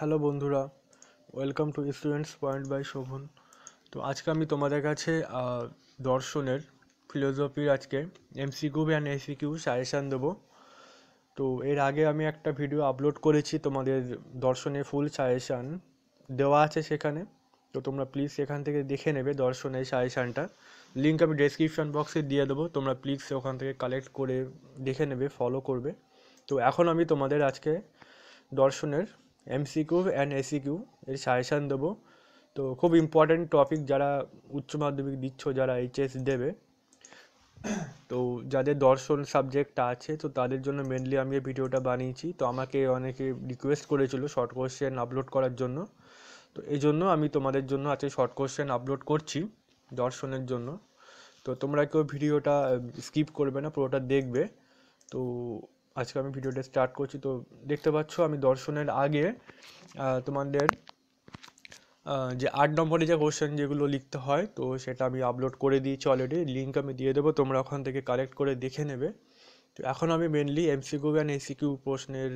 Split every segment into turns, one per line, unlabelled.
Hello বন্ধুরা, welcome to students point by Shobhan. তো আজকে আমি তোমাদের কাছে দর্শনের ফিলোসফির আজকে এমসিকিউ অ্যান্ড এসিকিউ সাজেশান দেবো। তো এর আগে আমি একটা ভিডিও আপলোড করেছি, তোমাদের দর্শনের ফুল সাজেশান দেওয়া আছে সেখানে। তো তোমরা প্লিজ সেখান থেকে দেখে নেবে দর্শনের সাজেশানটা। লিঙ্ক আমি ডেসক্রিপশন বক্সে দিয়ে দেবো, তোমরা প্লিজ ওখান থেকে কালেক্ট করে দেখে নেবে, ফলো করবে। তো এখন আমি তোমাদের আজকে দর্শনের এমসিকিউ অ্যান্ড এসিকিউ এর সাজেশান দেবো। তো খুব ইম্পর্ট্যান্ট টপিক, যারা উচ্চ মাধ্যমিক দিচ্ছ, যারা এইচএস দেবে, তো যাদের দর্শন সাবজেক্টটা আছে, তো তাদের জন্য মেনলি আমি এই ভিডিওটা বানিয়েছি। তো আমাকে অনেকে রিকোয়েস্ট করেছিল শর্ট কোশ্চেন আপলোড করার জন্য, তো এই জন্য আমি তোমাদের জন্য আজকে শর্ট কোশ্চেন আপলোড করছি দর্শনের জন্য। তো তোমরা কেউ ভিডিওটা স্কিপ করবে না, পুরোটা দেখবে। তো আজকে আমি ভিডিওটা স্টার্ট করছি। তো দেখতে পাচ্ছ আমি দর্শনের আগে তোমাদের যে 8 নম্বরে যে কোশ্চেন যেগুলো লিখতে হয়, তো সেটা আমি আপলোড করে দিয়েছি অলরেডি, লিঙ্ক আমি দিয়ে দেবো, তোমরা ওখান থেকে কালেক্ট করে দেখে নেবে। তো এখন আমি মেনলি এমসিকিউ অ্যান্ড এসিকিউ প্রশ্নের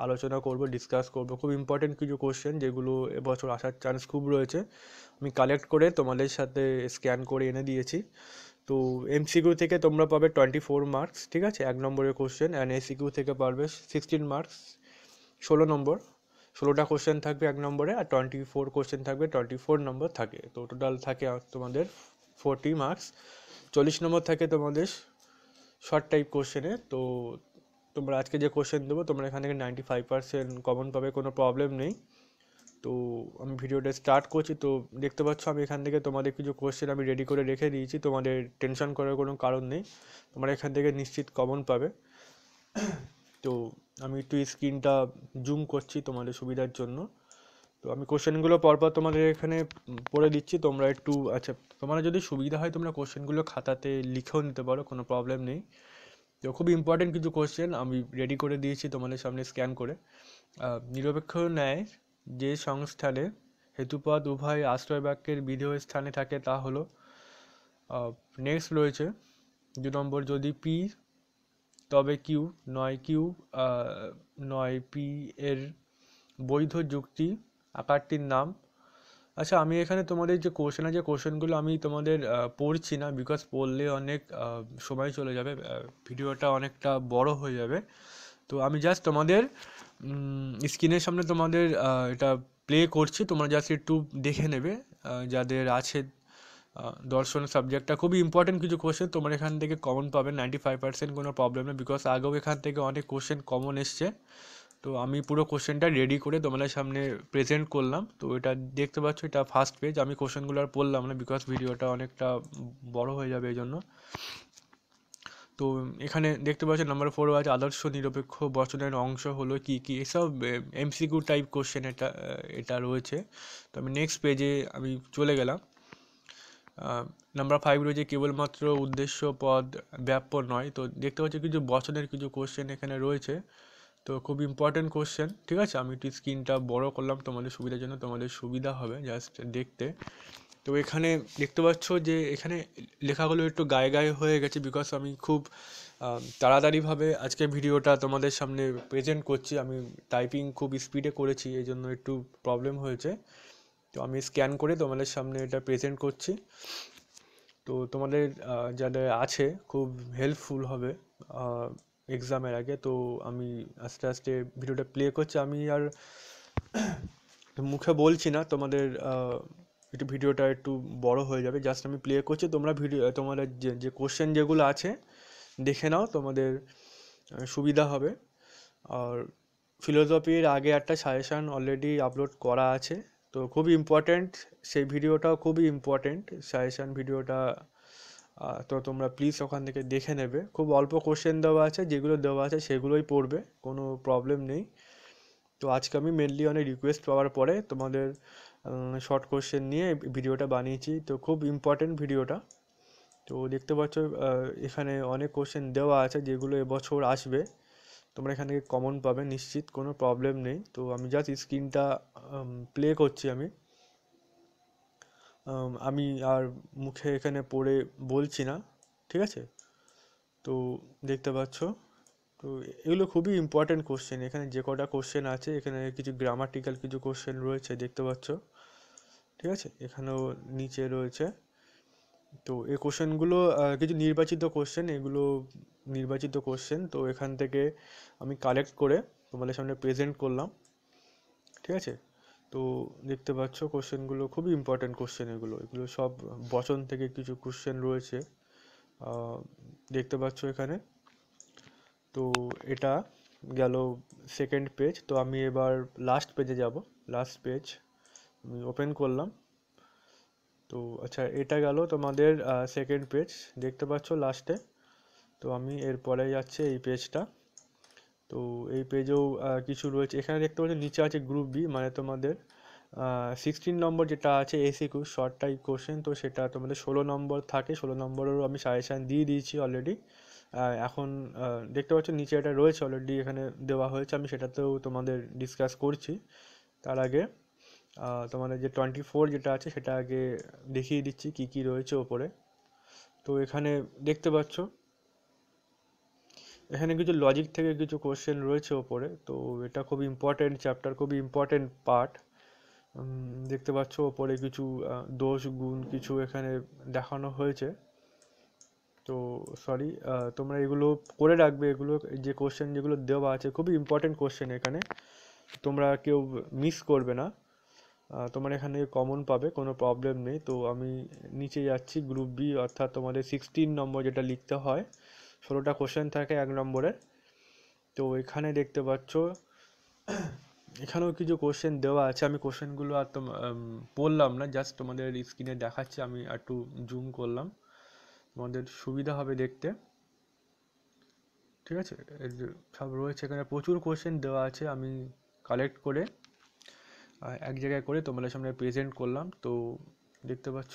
আলোচনা করব, ডিসকাস করব। খুব ইম্পর্টেন্ট কিছু কোশ্চেন যেগুলো এবছর আসার চান্স খুব রয়েছে, আমি কালেক্ট করে তোমাদের সাথে স্ক্যান করে এনে দিয়েছি। তো এমসিকিউ থেকে তোমরা পাবে 24 মার্কস, ঠিক আছে, 1 নম্বরের কোশ্চেন। অ্যান্ড এসিকিউ থেকে পারবে 16 মার্কস, 16 নম্বর। 16টা কোশ্চেন থাকবে 1 নম্বরে, আর 24 কোশ্চেন থাকবে, 24 নম্বর থাকে। তো টোটাল থাকে তোমাদের 40 মার্কস। 40 নম্বর থাকে তোমাদের শর্ট টাইপ কোশ্চেনে। তো তোমরা আজকে যে কোশ্চেন দেবো, তোমরা এখান থেকে 95% কমন পাবে, কোনো প্রবলেম নেই। তো আমি ভিডিওটা স্টার্ট করছি। তো দেখতে পাচ্ছ আমি এখান থেকে তোমাদের কিছু কোশ্চেন আমি রেডি করে রেখে দিয়েছি, তোমাদের টেনশন করার কোনো কারণ নেই, তোমরা এখান থেকে নিশ্চিত কমন পাবে। তো আমি একটু স্ক্রিনটা জুম করছি তোমাদের সুবিধার জন্য। তো আমি কোশ্চেনগুলো পরপর তোমাদের এখানে পড়ে দিচ্ছি, তোমরা একটু, আচ্ছা, তোমার যদি সুবিধা হয় তোমরা কোশ্চেনগুলো খাতাতে লিখেও নিতে পারো, কোনো প্রবলেম নেই। তো খুব ইম্পর্টেন্ট কিছু কোশ্চেন আমি রেডি করে দিয়েছি তোমাদের সামনে স্ক্যান করে। নিরপেক্ষ ন্যায় যে সংস্থানে হেতুপদ উভয় আশ্রয় বাক্যের বিধেয় স্থানে থাকে তা হলো। নেক্সট রয়েছে 2 নম্বর, যদি পি তবে কিউ নয়, কিউ নয় পি এর বৈধ যুক্তি আকারটির নাম। আচ্ছা, আমি এখানে তোমাদের যে কোশ্চেন আছে, কোশ্চেনগুলো আমি তোমাদের পড়ছি না, বিকজ পড়লে অনেক সময় চলে যাবে, ভিডিওটা অনেকটা বড় হয়ে যাবে। তো আমি জাস্ট তোমাদের স্ক্রিনের সামনে তোমাদের এটা প্লে করছি, তোমরা জাস্ট একটু দেখে নেবে। যাদের আছে দর্শন সাবজেক্টটা খুবই ইম্পর্টেন্ট কিছু কোশ্চেন, তোমার এখান থেকে কমন পাবে 95%, কোনো প্রবলেম নেই, বিকজ আগেও এখান থেকে অনেক কোশ্চেন কমন এসছে। তো আমি পুরো কোশ্চেনটা রেডি করে তোমাদের সামনে প্রেজেন্ট করলাম। তো এটা দেখতে পাচ্ছ, এটা ফার্স্ট পেজ। আমি কোশ্চেনগুলো আর পড়লাম না, বিকজ ভিডিওটা অনেকটা বড় হয়ে যাবে এই জন্য। তো এখানে দেখতে পাচ্ছ নাম্বার 4 আছে, আদর্শ নিরপেক্ষ বচনের অংশ হলো কি কি, এসব এমসিকিউ টাইপ কোশ্চেন এটা রয়েছে। তো আমি নেক্সট পেজে আমি চলে গেলাম। নাম্বার 5 রয়েছে, কেবলমাত্র উদ্দেশ্য পদ ব্যাপ্য নয়। তো দেখতে পাচ্ছ কিছু বচনের কিছু কোশ্চেন এখানে রয়েছে, তো খুব ইম্পর্টেন্ট কোশ্চেন, ঠিক আছে। আমি একটু স্ক্রিনটা বড় করলাম তোমাদের সুবিধার জন্য, তোমাদের সুবিধা হবে জাস্ট দেখতে। তো এখানে দেখতে পাচ্ছ যে এখানে লেখাগুলো একটু গায়ে গায়ে হয়ে গেছে, বিকজ আমি খুব তাড়াতাড়িভাবে আজকে ভিডিওটা তোমাদের সামনে প্রেজেন্ট করছি। আমি টাইপিং খুব স্পিডে করেছি, এই জন্য একটু প্রবলেম হয়েছে। তো আমি স্ক্যান করে তোমাদের সামনে এটা প্রেজেন্ট করছি। তো তোমাদের যাদের আছে খুব হেল্পফুল হবে এক্সামের আগে। তো আমি আস্তে আস্তে ভিডিওটা প্লে করছি, আমি আর মুখে বলছি না, তোমাদের একটু ভিডিওটা একটু বড় হয়ে যাবে, জাস্ট আমি প্লে করছি। তোমরা ভিডিও, তোমাদের যে যে কোশ্চেন যেগুলো আছে দেখে নাও, তোমাদের সুবিধা হবে। আর ফিলোসফির আগে একটা সাজেশান অলরেডি আপলোড করা আছে, তো খুবই ইম্পর্ট্যান্ট, সেই ভিডিওটাও খুবই ইম্পর্ট্যান্ট সাজেশান ভিডিওটা। তো তোমরা প্লিজ ওখান থেকে দেখে নেবে। খুব অল্প কোশ্চেন দেওয়া আছে, যেগুলো দেওয়া আছে সেগুলোই পড়বে, কোনো প্রবলেম নেই। তো আজকে আমি মেনলি অনেক রিকোয়েস্ট পাওয়ার পরে তোমাদের শর্ট কোশ্চেন নিয়ে ভিডিওটা বানিয়েছি। তো খুব ইম্পর্টেন্ট ভিডিওটা। তো দেখতে পাচ্ছ এখানে অনেক কোশ্চেন দেওয়া আছে যেগুলো এবছর আসবে, তোমরা এখান থেকে কমন পাবে নিশ্চিত, কোনো প্রবলেম নেই। তো আমি জাস্ট স্ক্রিনটা প্লে করছি আমি। আমি আর মুখে এখানে পড়ে বলছি না, ঠিক আছে। তো দেখতে পাচ্ছ তো এগুলো খুবই ইম্পর্ট্যান্ট কোশ্চেন। এখানে যে কটা কোশ্চেন আছে, এখানে কিছু গ্রামাটিক্যাল কিছু কোশ্চেন রয়েছে দেখতে পাচ্ছ, ঠিক আছে, এখানেও নিচে রয়েছে। তো এই কোশ্চেনগুলো কিছু নির্বাচিত কোশ্চেন, এগুলো নির্বাচিত কোশ্চেন। তো এখান থেকে আমি কালেক্ট করে তোমাদের সামনে প্রেজেন্ট করলাম, ঠিক আছে। তো দেখতে পাচ্ছ কোশ্চেনগুলো খুবই ইম্পর্ট্যান্ট কোশ্চেন, এগুলো এগুলো সব বচন থেকে কিছু কোশ্চেন রয়েছে, দেখতে পাচ্ছ এখানে। তো এটা গেল সেকেন্ড পেজ। তো আমি এবার লাস্ট পেজে যাব। লাস্ট পেজ আমি ওপেন করলাম। তো আচ্ছা, এটা গেল তোমাদের সেকেন্ড পেজ, দেখতে পাচ্ছ লাস্টে। তো আমি এরপরে যাচ্ছে এই পেজটা। তো এই পেজেও কিছু রয়েছে। এখানে দেখতে পাচ্ছ নিচে আছে গ্রুপ বি, মানে তোমাদের 16 নম্বর যেটা আছে এসিকিউ শর্ট টাইপ কোশ্চেন। তো সেটা তোমাদের 16 নম্বর থাকে, 16 নম্বরেরও আমি সাজেশান দিয়ে দিয়েছি অলরেডি। এখন দেখতে পাচ্ছ নিচে এটা রয়েছে অলরেডি, এখানে দেওয়া হয়েছে, আমি সেটাতেও তোমাদের ডিসকাস করছি। তার আগে তোমাদের যে 24 যেটা আছে সেটা আগে দেখিয়ে দিচ্ছি কি কি রয়েছে ওপরে। তো এখানে দেখতে পাচ্ছ এখানে কিছু লজিক থেকে কিছু কোশ্চেন রয়েছে ওপরে। তো এটা খুব ইম্পর্টেন্ট চ্যাপ্টার, খুবই ইম্পর্টেন্ট পার্ট। দেখতে পাচ্ছ ওপরে কিছু দোষ গুণ কিছু এখানে দেখানো হয়েছে। তো সরি, তোমরা এগুলো করে রাখবে, এগুলো যে কোশ্চেন যেগুলো দেওয়া আছে খুবই ইম্পর্টেন্ট কোশ্চেন, এখানে তোমরা কেউ মিস করবে না। তোমার এখানে কমন পাবে, কোনো প্রবলেম নেই। তো আমি নিচে যাচ্ছি, গ্রুপ বি অর্থাৎ তোমাদের 16 নম্বর যেটা লিখতে হয়, 16টা কোশ্চেন থাকে 1 নম্বরের। তো এখানে দেখতে পাচ্ছ এখানেও কিছু কোশ্চেন দেওয়া আছে। আমি কোশ্চেনগুলো আর বললাম না, জাস্ট তোমাদের স্ক্রিনে দেখাচ্ছি। আমি একটু জুম করলাম, তোমাদের সুবিধা হবে দেখতে, ঠিক আছে। এর যে সব রয়েছে এখানে প্রচুর কোশ্চেন দেওয়া আছে, আমি কালেক্ট করে এক জায়গায় করে তোমাদের সামনে প্রেজেন্ট করলাম। তো দেখতে পাচ্ছ।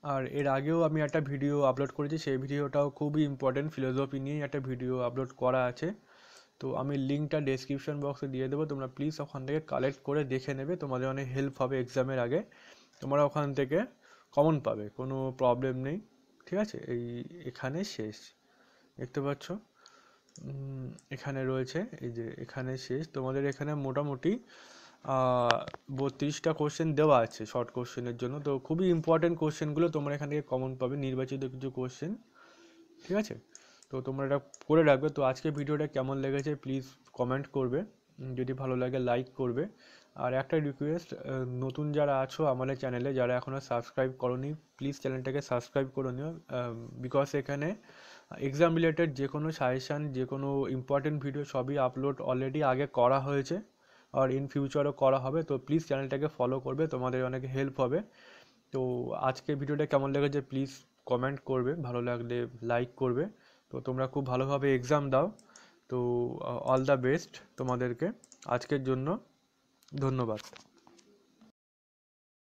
আর এর আগেও আমি একটা ভিডিও আপলোড করেছি, সেই ভিডিওটাও খুবই ইম্পর্টেন্ট, ফিলোসফি নিয়ে একটা ভিডিও আপলোড করা আছে। তো আমি লিঙ্কটা ডেসক্রিপশন বক্সে দিয়ে দেবো, তোমরা প্লিজ ওখান থেকে কালেক্ট করে দেখে নেবে, তোমাদের অনেক হেল্প হবে এক্সামের আগে। তোমরা ওখান থেকে কমন পাবে, কোনো প্রবলেম নেই, ঠিক আছে। এখানে শেষ, দেখতে পাচ্ছ এখানে রয়েছে, এই যে এখানে শেষ। তোমাদের এখানে মোটামুটি 32টা কোশ্চেন দেওয়া আছে শর্ট কোশ্চেনের জন্য। তো খুবই ইম্পর্টেন্ট কোশ্চেনগুলো তোমরা এখান থেকে কমন পাবে, নির্বাচিত কিছু কোশ্চেন, ঠিক আছে। তো তোমরা এটা করে রাখবে। তো আজকে ভিডিওটা কেমন লেগেছে প্লিজ কমেন্ট করবে, যদি ভালো লাগে লাইক করবে। আর একটা রিকোয়েস্ট, নতুন যারা আছো আমাদের চ্যানেলে, যারা এখনও সাবস্ক্রাইব করোনি, প্লিজ চ্যানেলটাকে সাবস্ক্রাইব করে নিও, বিকজ এখানে এক্সাম রিলেটেড যে কোনো সাজেশান, যে কোনো ইম্পর্টেন্ট ভিডিও সবই আপলোড অলরেডি আগে করা হয়েছে, আর ইন ফিউচারও করা হবে। তো প্লিজ চ্যানেলটাকে ফলো করবে, তোমাদের অনেক হেল্প হবে। তো আজকে ভিডিওটা কেমন লেগেছে প্লিজ কমেন্ট করবে, ভালো লাগলে লাইক করবে। তো তোমরা খুব ভালোভাবে এক্সাম দাও। তো অল দ্য বেস্ট তোমাদেরকে। আজকের জন্য ধন্যবাদ।